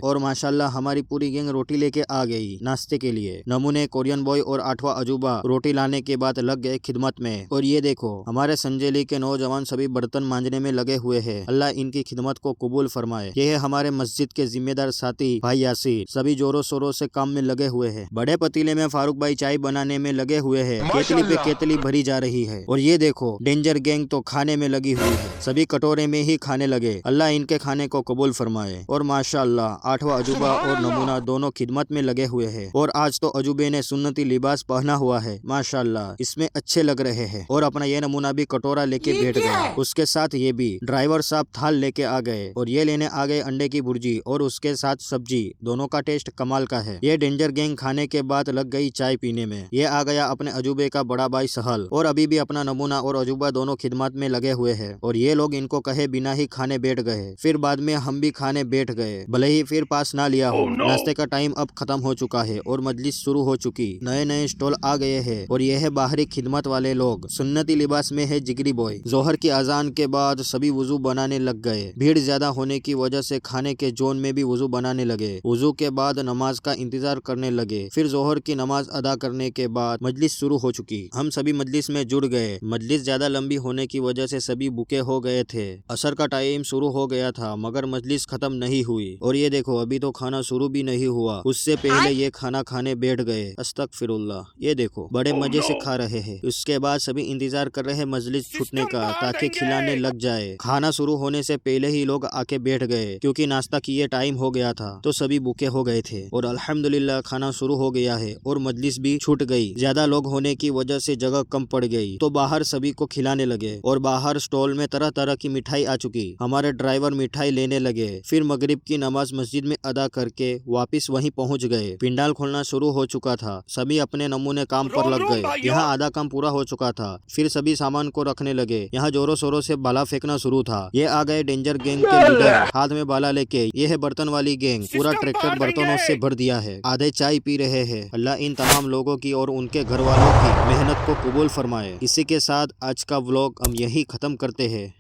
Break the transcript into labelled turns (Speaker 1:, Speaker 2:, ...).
Speaker 1: और माशाल्लाह हमारी पूरी गैंग रोटी लेके आ गई नाश्ते के लिए। नमूने, कोरियन बॉय और 8वां अजूबा रोटी लाने के बाद लग गए खिदमत में। और ये देखो हमारे संजेली के नौजवान सभी बर्तन मांजने में लगे हुए हैं। अल्लाह इनकी खिदमत को कबूल फरमाए। ये है हमारे मस्जिद के जिम्मेदार साथी भाई यासीर, सभी जोरों शोरों से काम में लगे हुए हैं। बड़े पतीले में फारूक भाई चाय बनाने में लगे हुए हैं। केतली पे केतली भरी जा रही है। और ये देखो डेंजर गैंग तो खाने में लगी हुई है, सभी कटोरे में ही खाने लगे। अल्लाह इनके खाने को कबूल फरमाए। और माशाअल्लाह 8वां अजूबा और नमूना दोनों खिदमत में लगे हुए हैं। और आज तो अजूबे ने सुन्नती लिबास पहना हुआ है, माशाअल्लाह इसमें अच्छे लग रहे हैं। और अपना ये नमूना भी कटोरा लेके बैठ गया। उसके साथ ये भी ड्राइवर साहब थाल लेके आ गए। और ये लेने आ गए अंडे की भुर्जी और उसके साथ सब्जी। दोनों का टेस्ट कमाल का है। ये डेंजर गैंग खाने के बाद लग गई चाय पीने में। ये आ गया अपने अजूबे का बड़ा भाई सहल। और अभी भी अपना नमूना और अजूबा दोनों खिदमत में लगे हुए हैं। और ये लोग इनको कहे बिना ही खाने बैठ गए। फिर बाद में हम भी खाने बैठ गए, भले ही फिर पास ना लिया हो। नाश्ते का टाइम अब खत्म हो चुका है और मजलिस शुरू हो चुकी। नए नए स्टॉल आ गए हैं। और ये है बाहरी खिदमत वाले लोग। सुन्नती लिबास में है जिगरी बॉय। जोहर की अजान के बाद सभी वुजू बनाने लग गए। भीड़ ज्यादा होने की वजह से खाने के जोन में भी वुजू बनाने लगे। वुजू के बाद नमाज का इंतजार करने लगे। फिर जोहर की नमाज अदा करने के बाद मजलिस शुरू हो चुकी। हम सभी मजलिस में जुड़ गए। मजलिस ज्यादा लंबी होने की वजह से सभी भूखे हो गए थे। असर का टाइम शुरू हो गया था मगर मजलिस खत्म नहीं हुई। और ये देखो अभी तो खाना शुरू भी नहीं हुआ, उससे पहले ये खाना खाने बैठ गए। अस्तगफिरुल्लाह। ये देखो बड़े मजे से खा रहे हैं। उसके बाद सभी इंतजार कर रहे हैं मजलिस छूटने का ताकि खिलाने लग जाए। खाना शुरू होने से पहले ही लोग आके बैठ गए क्योंकि नाश्ता किए टाइम हो गया था तो सभी भूखे हो गए थे। और अल्हम्दुलिल्लाह खाना शुरू हो गया है और मजलिस भी छूट गई। ज्यादा लोग होने की वजह से जगह कम पड़ गई तो बाहर सभी को खिलाने लगे। और बाहर स्टॉल में तरह तरह की मिठाई आ चुकी। हमारे ड्राइवर मिठाई लेने लगे। फिर मगरिब की नमाज मस्जिद में अदा करके वापिस वहीं पहुंच गए। पिंडाल खोलना शुरू हो चुका था। सभी अपने नमूने काम पर लग गए। यहाँ आधा काम पूरा हो चुका था। फिर सभी सामान को रखने लगे। यहाँ जोरों शोरों से बाला फेंकना शुरू था। ये आ गए डेंजर गैंग के लीडर हाथ में बाला लेके। ये है बर्तन वाली गैंग। पूरा ट्रैक्टर बर्तनों से भर दिया है। आधे चाय पी रहे हैं। अल्लाह इन तमाम लोगों की और उनके घर वालों की मेहनत को कबूल फरमाए। इसी के साथ आज का व्लॉग हम यही खत्म करते हैं।